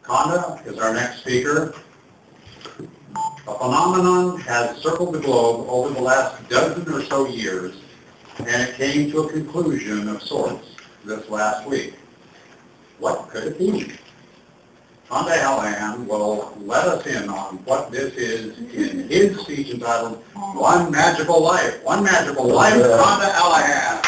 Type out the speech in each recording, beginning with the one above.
Kanda is our next speaker. A phenomenon has circled the globe over the last dozen or so years, and it came to a conclusion of sorts this last week. What could it be? Kanda Allahan will let us in on what this is in his speech entitled One Magical Life. One Magical Life, Kanda Allahan.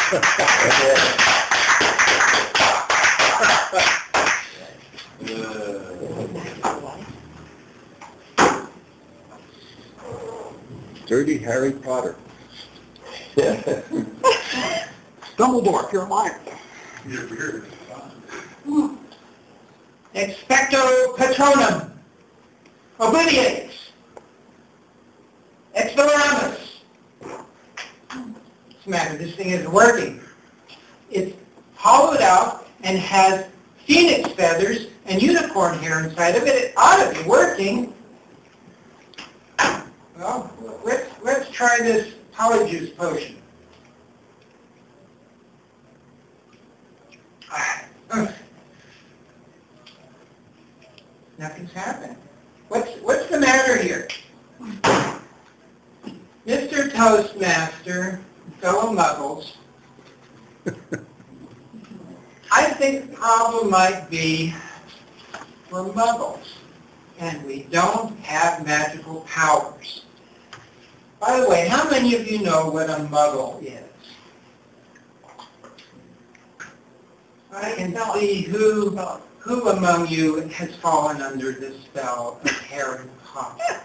Dirty Harry Potter. Dumbledore, you're a liar. Expecto Patronum. Obliviates. Exploramus. What's the matter? This thing isn't working. It's hollowed out and has phoenix feathers and unicorn hair inside of it. It ought to be working. Well, let's try this polyjuice potion. Nothing's happened. What's the matter here? Mr. Toastmaster, fellow muggles, I think the problem might be we're muggles, and we don't have magical powers. By the way, how many of you know what a muggle is? I can see who among you has fallen under the spell of Harry Potter.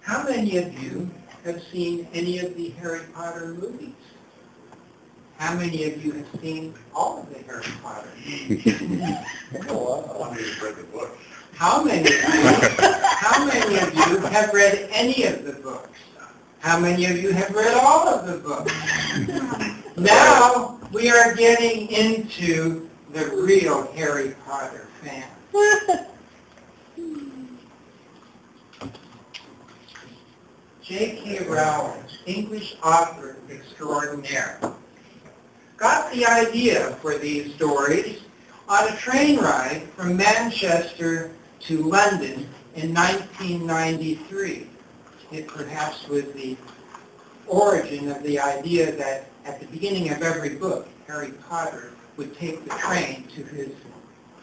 How many of you have seen any of the Harry Potter movies? How many of you have seen all of the Harry Potter movies? How many of you have read any of the books? How many of you have read all of the books? Now we are getting into the real Harry Potter fans. J.K. Rowling, English author extraordinaire, got the idea for these stories on a train ride from Manchester to London in 1993. It perhaps was the origin of the idea that at the beginning of every book, Harry Potter would take the train to his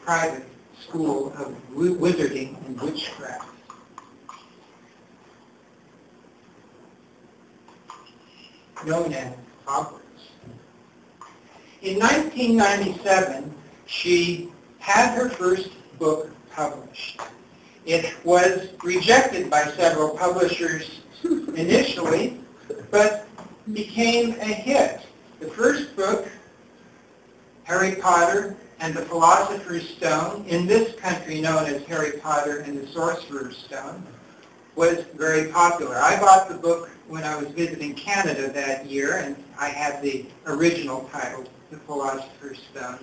private school of wizarding and witchcraft. Known as Hogwarts. In 1997, she had her first book published. It was rejected by several publishers initially, but became a hit. The first book, Harry Potter and the Philosopher's Stone, in this country known as Harry Potter and the Sorcerer's Stone, was very popular. I bought the book when I was visiting Canada that year, and I had the original title, The Philosopher's Stone.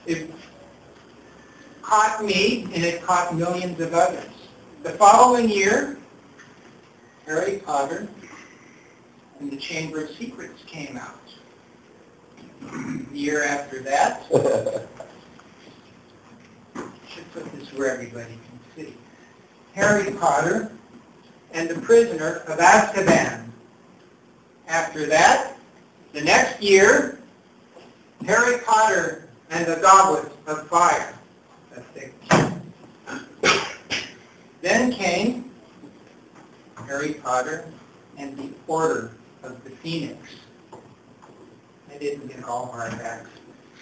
It caught me, and it caught millions of others. The following year, Harry Potter and the Chamber of Secrets came out. The year after that, should put this where everybody can see, Harry Potter and the Prisoner of Azkaban. After that, the next year, Harry Potter and the Goblet of Fire. Then came Harry Potter and the Order of the Phoenix. I didn't get all hardbacks.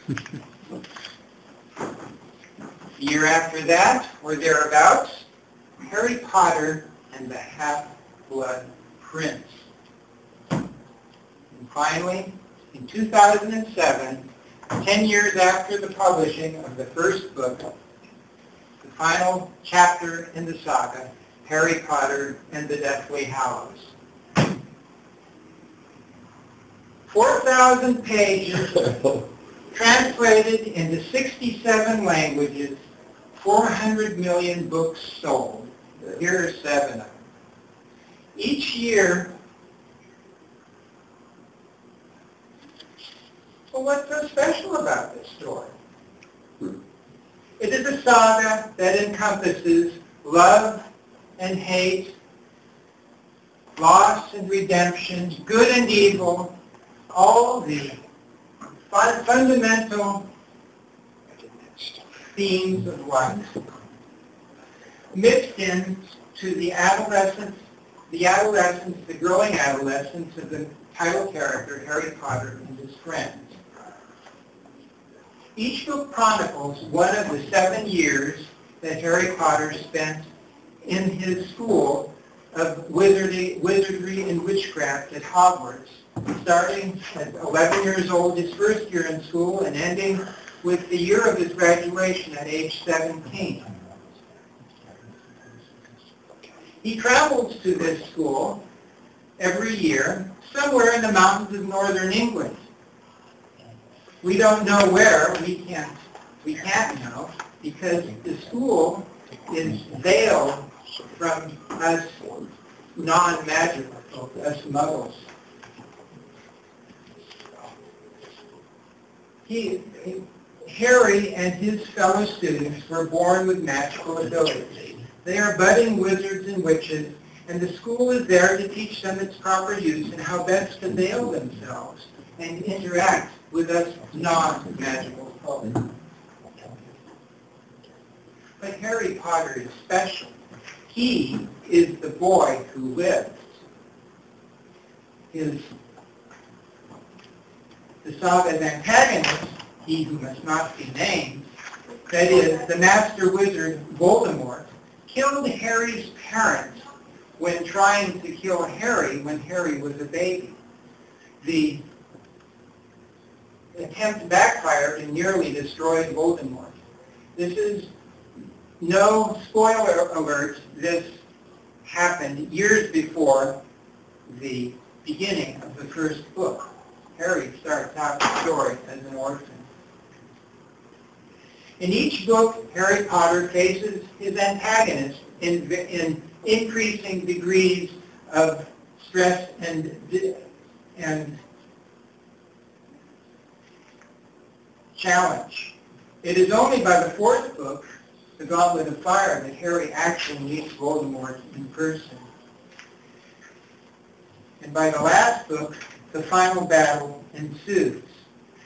The year after that, or thereabouts, Harry Potter and the Half-Blood Prince. And finally, in 2007, 10 years after the publishing of the first book, the final chapter in the saga, Harry Potter and the Deathly Hallows. 4,000 pages, translated into 67 languages, 400 million books sold. Here are 7 of them. Each year, Well, what's so special about this story? It is a saga that encompasses love and hate, loss and redemption, good and evil, all the fundamental themes of life, mixed in to the growing adolescence of the title character, Harry Potter and his friends. Each book chronicles one of the 7 years that Harry Potter spent in his school of wizardry and witchcraft at Hogwarts, starting at 11 years old, his first year in school, and ending with the year of his graduation at age 17. He travels to this school every year, somewhere in the mountains of northern England. We don't know where, we can't know, because the school is veiled from us non-magical folk, us muggles. Harry and his fellow students were born with magical abilities. They are budding wizards and witches, and the school is there to teach them its proper use and how best to veil themselves and interact with us non-magical folk. But Harry Potter is special. He is the boy who lives. The saga's antagonist, he who must not be named, that is, the master wizard Voldemort, killed Harry's parents when trying to kill Harry when Harry was a baby. The attempt backfired and nearly destroyed Voldemort. This is no spoiler alert. This happened years before the beginning of the first book. Harry starts out the story as an orphan. In each book, Harry Potter faces his antagonist in increasing degrees of stress and challenge. It is only by the 4th book, The Gauntlet of Fire, that Harry actually meets Voldemort in person. And by the last book, the final battle ensues.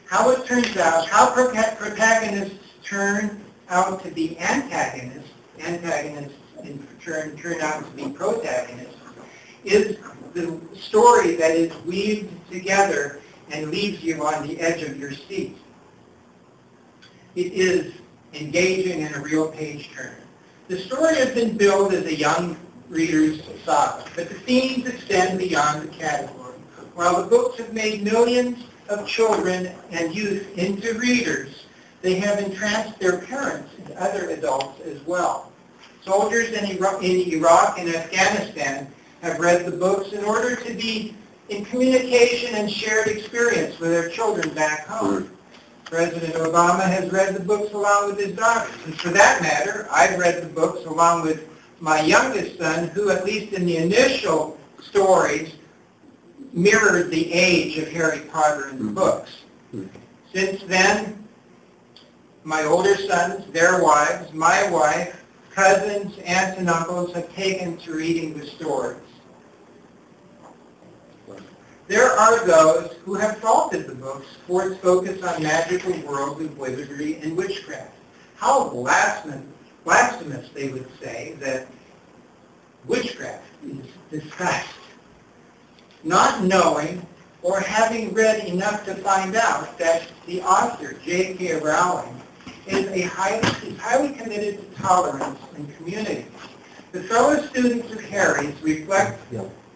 How it turns out, how protagonists turn out to be antagonists in turn out to be protagonists, is the story that is weaved together and leaves you on the edge of your seat. It is engaging and a real page turner. The story has been billed as a young reader's saga, but the themes extend beyond the category. While the books have made millions of children and youth into readers, they have entranced their parents and other adults as well. Soldiers in Iraq and Afghanistan have read the books in order to be in communication and shared experience with their children back home. President Obama has read the books along with his daughters. And for that matter, I've read the books along with my youngest son, who, at least in the initial stories, mirrored the age of Harry Potter in the books. Since then, my older sons, their wives, my wife, cousins, aunts, and uncles have taken to reading the stories. There are those who have faulted the books for its focus on magical worlds of wizardry and witchcraft. How blasphemous, they would say, that witchcraft is discussed. Not knowing or having read enough to find out that the author, J.K. Rowling, is highly committed to tolerance and community. The fellow students of Harry's reflect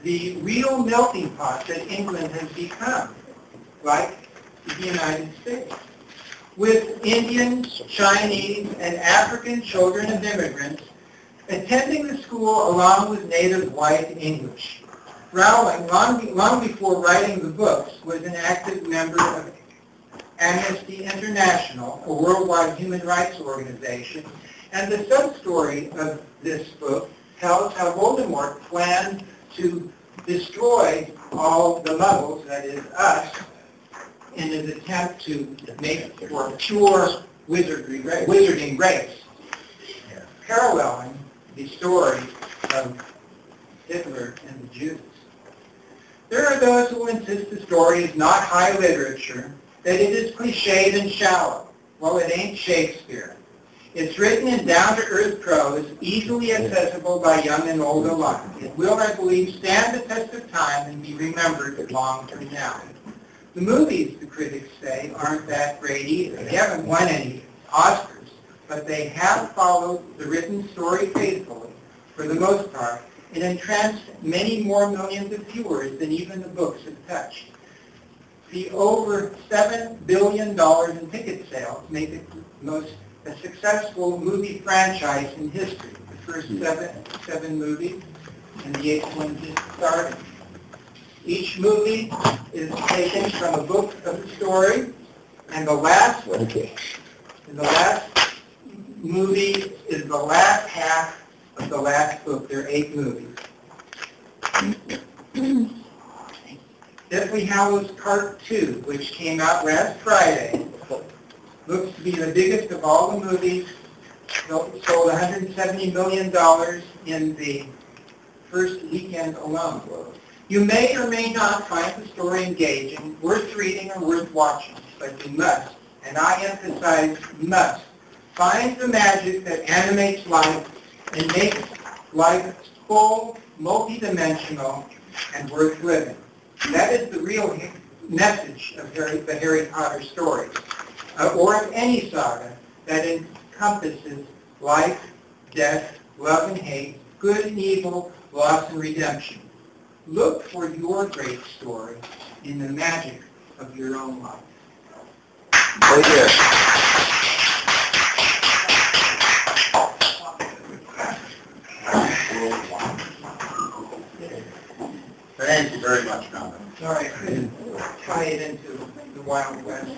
the real melting pot that England has become, like the United States, with Indians, Chinese, and African children of immigrants attending the school along with native white English. Rowling, long before writing the books, was an active member of Amnesty International, a worldwide human rights organization, and the sub-story of this book tells how Voldemort planned to destroy all the Muggles, that is us, in his attempt to make for a pure wizarding race, paralleling the story of Hitler and the Jews. There are those who insist the story is not high literature, that it is cliched and shallow. Well, it ain't Shakespeare. It's written in down-to-earth prose, easily accessible by young and old alike. It will, I believe, stand the test of time and be remembered long from now. The movies, the critics say, aren't that great either. They haven't won any Oscars, but they have followed the written story faithfully, for the most part, and entranced many more millions of viewers than even the books have touched. The over $7 billion in ticket sales make it a successful movie franchise in history. The first seven movies, and the eighth one just started. Each movie is taken from a book of the story, and the last movie is the last half of the last book. There are 8 movies. Deathly Hallows Part 2, which came out last Friday, looks to be the biggest of all the movies. Sold $170 million in the first weekend alone. You may or may not find the story engaging, worth reading, or worth watching, but you must, and I emphasize must, find the magic that animates life and makes life full, multidimensional, and worth living. That is the real message of the Harry Potter stories, or of any saga that encompasses life, death, love and hate, good and evil, loss and redemption. Look for your great story in the magic of your own life. Oh, yeah. Thank you very much, Kanda. Sorry, I couldn't tie it into the Wild West.